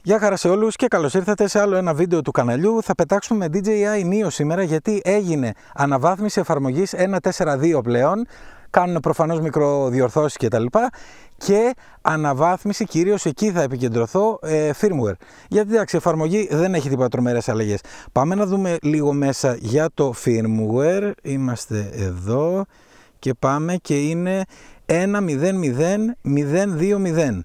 Γεια χαρά σε όλους και καλώς ήρθατε σε άλλο ένα βίντεο του καναλιού. Θα πετάξουμε με DJI Neo σήμερα γιατί έγινε αναβάθμιση εφαρμογής 1.4.2 πλέον. Κάνουν προφανώς μικροδιορθώσεις κτλ. Και αναβάθμιση, κυρίως εκεί θα επικεντρωθώ, firmware. Γιατί εντάξει, η εφαρμογή δεν έχει τίποτα τρομερές αλλαγές. Πάμε να δούμε λίγο μέσα για το firmware. Είμαστε εδώ και πάμε και είναι 1.0.0.020.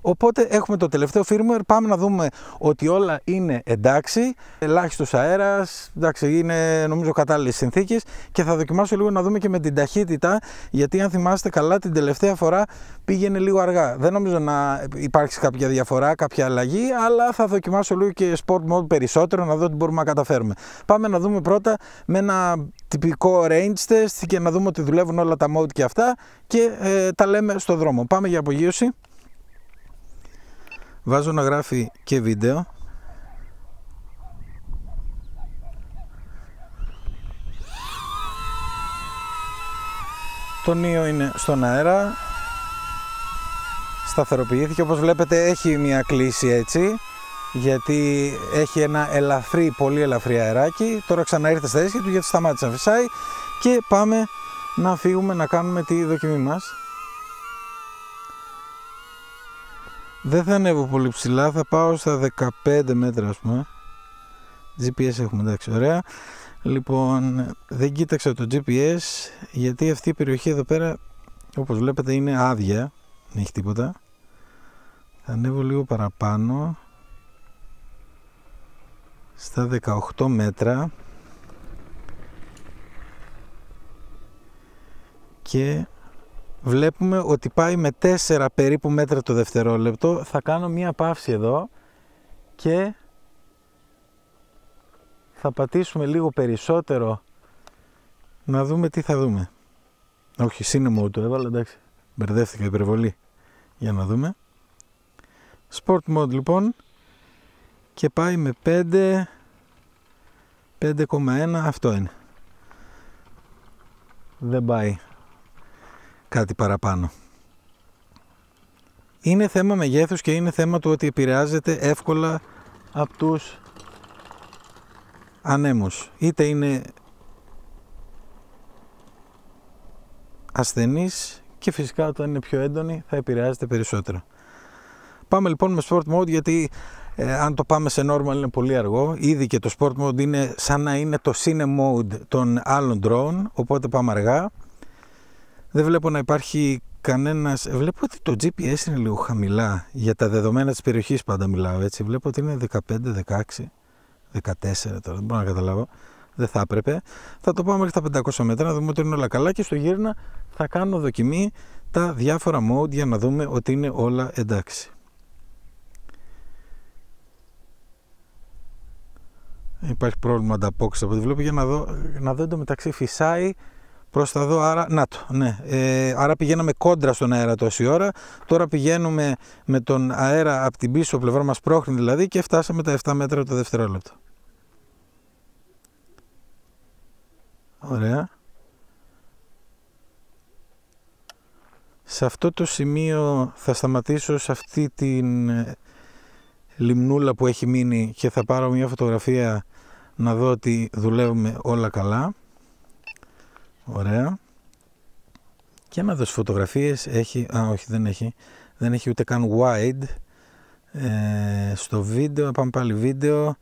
Οπότε έχουμε το τελευταίο firmware, πάμε να δούμε ότι όλα είναι εντάξει, ελάχιστος αέρας, εντάξει, είναι νομίζω κατάλληλες συνθήκες και θα δοκιμάσω λίγο να δούμε και με την ταχύτητα, γιατί αν θυμάστε καλά την τελευταία φορά πήγαινε λίγο αργά. Δεν νομίζω να υπάρξει κάποια διαφορά, κάποια αλλαγή, αλλά θα δοκιμάσω λίγο και sport mode περισσότερο να δω τι μπορούμε να καταφέρουμε. Πάμε να δούμε πρώτα με ένα τυπικό range test και να δούμε ότι δουλεύουν όλα τα mode και αυτά και τα λέμε στο δρόμο. Πάμε για απογείωση. Βάζω να γράφει και βίντεο. Το Neo είναι στον αέρα. Σταθεροποιήθηκε. Όπως βλέπετε έχει μια κλίση έτσι, γιατί έχει ένα ελαφρύ, πολύ ελαφρύ αεράκι. Τώρα ξανά ήρθε στα ίσια του γιατί σταμάτησε να φυσάει. Και πάμε να φύγουμε να κάνουμε τη δοκιμή μας. Δεν θα ανέβω πολύ ψηλά, θα πάω στα 15 μέτρα ας πούμε. GPS έχουμε, εντάξει, ωραία. Λοιπόν, δεν κοίταξα το GPS γιατί αυτή η περιοχή εδώ πέρα, όπως βλέπετε, είναι άδεια, δεν έχει τίποτα. Θα ανέβω λίγο παραπάνω, στα 18 μέτρα και βλέπουμε ότι πάει με 4 περίπου μέτρα το δευτερόλεπτο. Θα κάνω μία παύση εδώ και θα πατήσουμε λίγο περισσότερο να δούμε τι θα δούμε. Όχι, Cinema το έβαλα, εντάξει, μπερδεύτηκα, υπερβολή. Για να δούμε. Sport mode λοιπόν και πάει με 5,1, αυτό είναι. Δεν πάει κάτι παραπάνω. Είναι θέμα μεγέθους και είναι θέμα του ότι επηρεάζεται εύκολα από τους ανέμους. Είτε είναι ασθενής και φυσικά όταν είναι πιο έντονη θα επηρεάζεται περισσότερο. Πάμε λοιπόν με sport mode γιατί αν το πάμε σε normal είναι πολύ αργό. Ήδη και το sport mode είναι σαν να είναι το cine mode των άλλων drone, οπότε πάμε αργά. Δεν βλέπω να υπάρχει κανένας. Βλέπω ότι το GPS είναι λίγο χαμηλά για τα δεδομένα της περιοχής, πάντα μιλάω έτσι. Βλέπω ότι είναι 15, 16, 14 τώρα, δεν μπορώ να καταλάβω. Δεν θα έπρεπε. Θα το πάω μέχρι τα 500 μέτρα να δούμε ότι είναι όλα καλά και στο γύρνα θα κάνω δοκιμή τα διάφορα mode για να δούμε ότι είναι όλα εντάξει. Υπάρχει πρόβλημα ανταπόκριση από ό,τι βλέπω, για να δω εντωμεταξύ φυσάει προς τα δω, άρα, να το, ναι. Άρα πηγαίναμε κόντρα στον αέρα τόση ώρα, τώρα πηγαίνουμε με τον αέρα από την πίσω πλευρά μας, πρόχνη δηλαδή, και φτάσαμε τα 7 μέτρα το δευτερόλεπτο. Ωραία. Σε αυτό το σημείο θα σταματήσω σε αυτή την λιμνούλα που έχει μείνει και θα πάρω μια φωτογραφία να δω ότι δουλεύουμε όλα καλά. Ωραία. Και άμα δώσει φωτογραφίες έχει, όχι δεν έχει, δεν έχει ούτε καν wide. Στο βίντεο, πάμε πάλι βίντεο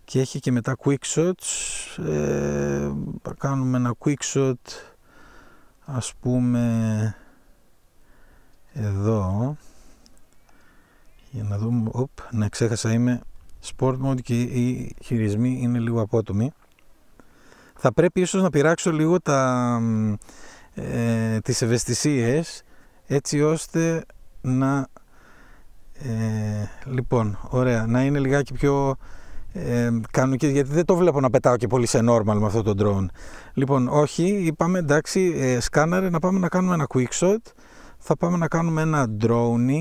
και έχει και μετά quick shots. Θα κάνουμε ένα quick shot ας πούμε εδώ για να δούμε. Ναι, ξέχασα, είμαι sport mode και οι χειρισμοί είναι λίγο απότομοι. Θα πρέπει ίσως να πειράξω λίγο τις ευαισθησίες έτσι ώστε να λοιπόν, ωραία, να είναι λιγάκι πιο κανονικές, γιατί δεν το βλέπω να πετάω και πολύ σε normal με αυτό το drone. Λοιπόν, όχι, είπαμε εντάξει, σκάναρε, να πάμε να κάνουμε ένα quick shot. Θα πάμε να κάνουμε ένα drone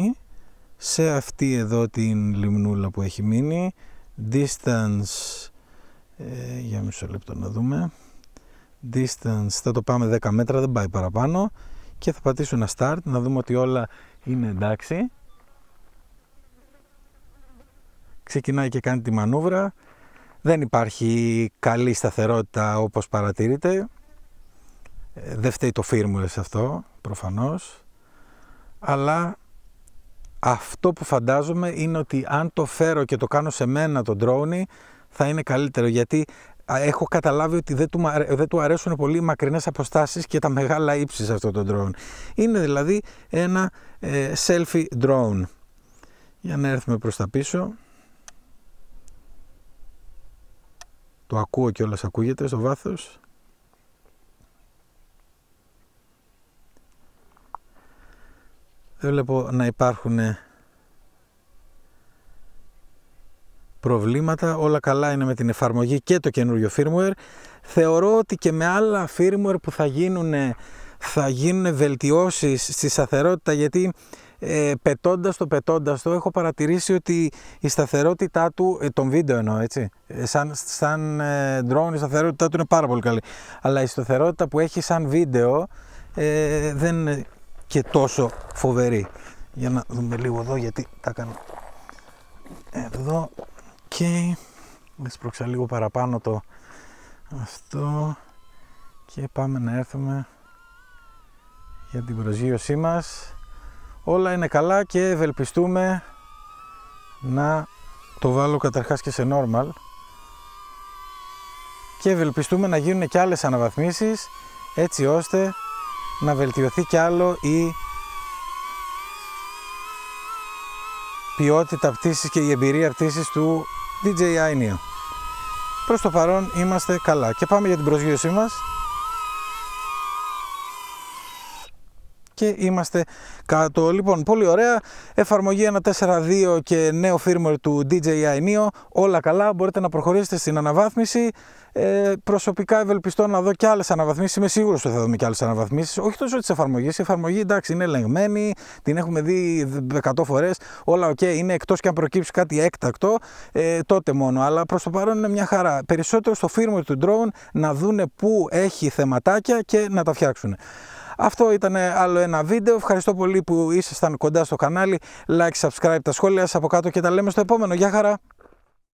σε αυτή εδώ την λιμνούλα που έχει μείνει. Distance, για μισό λεπτό να δούμε. Distance θα το πάμε 10 μέτρα, δεν πάει παραπάνω. Και θα πατήσω ένα start να δούμε ότι όλα είναι εντάξει. ξεκινάει και κάνει τη μανούβρα. Δεν υπάρχει καλή σταθερότητα όπως παρατηρείτε. Δεν φταίει το firmware σε αυτό, προφανώς. Αλλά αυτό που φαντάζομαι είναι ότι αν το φέρω και το κάνω σε μένα το drone, θα είναι καλύτερο, γιατί έχω καταλάβει ότι δεν του αρέσουν πολύ οι μακρινές αποστάσεις και τα μεγάλα ύψη σε αυτό το drone. Είναι δηλαδή ένα selfie drone. Για να έρθουμε προς τα πίσω. Το ακούω κιόλας, ακούγεται στο βάθος. Δεν βλέπω να υπάρχουν προβλήματα, όλα καλά είναι με την εφαρμογή και το καινούριο firmware. Θεωρώ ότι και με άλλα firmware που θα γίνουν βελτιώσεις στη σταθερότητα, γιατί πετώντας το έχω παρατηρήσει ότι η σταθερότητά του, τον βίντεο εννοώ, έτσι, σαν drone η σταθερότητά του είναι πάρα πολύ καλή, αλλά η σταθερότητα που έχει σαν βίντεο δεν είναι και τόσο φοβερή. Για να δούμε λίγο εδώ, γιατί τα κάνω εδώ και να σπρώξα λίγο παραπάνω το αυτό και πάμε να έρθουμε για την προσγείωσή μας. Όλα είναι καλά και ευελπιστούμε να το βάλω καταρχάς και σε normal και ευελπιστούμε να γίνουν και άλλες αναβαθμίσεις, έτσι ώστε να βελτιωθεί κι άλλο η ποιότητα πτήσης και η εμπειρία πτήσης του DJI Neo. Προς το παρόν είμαστε καλά και πάμε για την προσγείωσή μας και είμαστε κάτω. Λοιπόν, πολύ ωραία, εφαρμογή 1.4.2 και νέο firmware του DJI Neo, όλα καλά, μπορείτε να προχωρήσετε στην αναβάθμιση. Προσωπικά ευελπιστώ να δω και άλλες αναβαθμίσεις, είμαι σίγουρος ότι θα δούμε και άλλες αναβαθμίσεις, όχι τόσο της εφαρμογής, η εφαρμογή εντάξει είναι ελεγμένη, την έχουμε δει 100 φορές, όλα ok, είναι εκτός και αν προκύψει κάτι έκτακτο, τότε μόνο, αλλά προς το παρόν είναι μια χαρά. Περισσότερο στο firmware του drone να δούνε πού έχει θεματάκια και να τα φτιάξουν. Αυτό ήταν άλλο ένα βίντεο. Ευχαριστώ πολύ που ήσασταν κοντά στο κανάλι. Like, subscribe, τα σχόλια σας από κάτω και τα λέμε στο επόμενο. Γεια χαρά!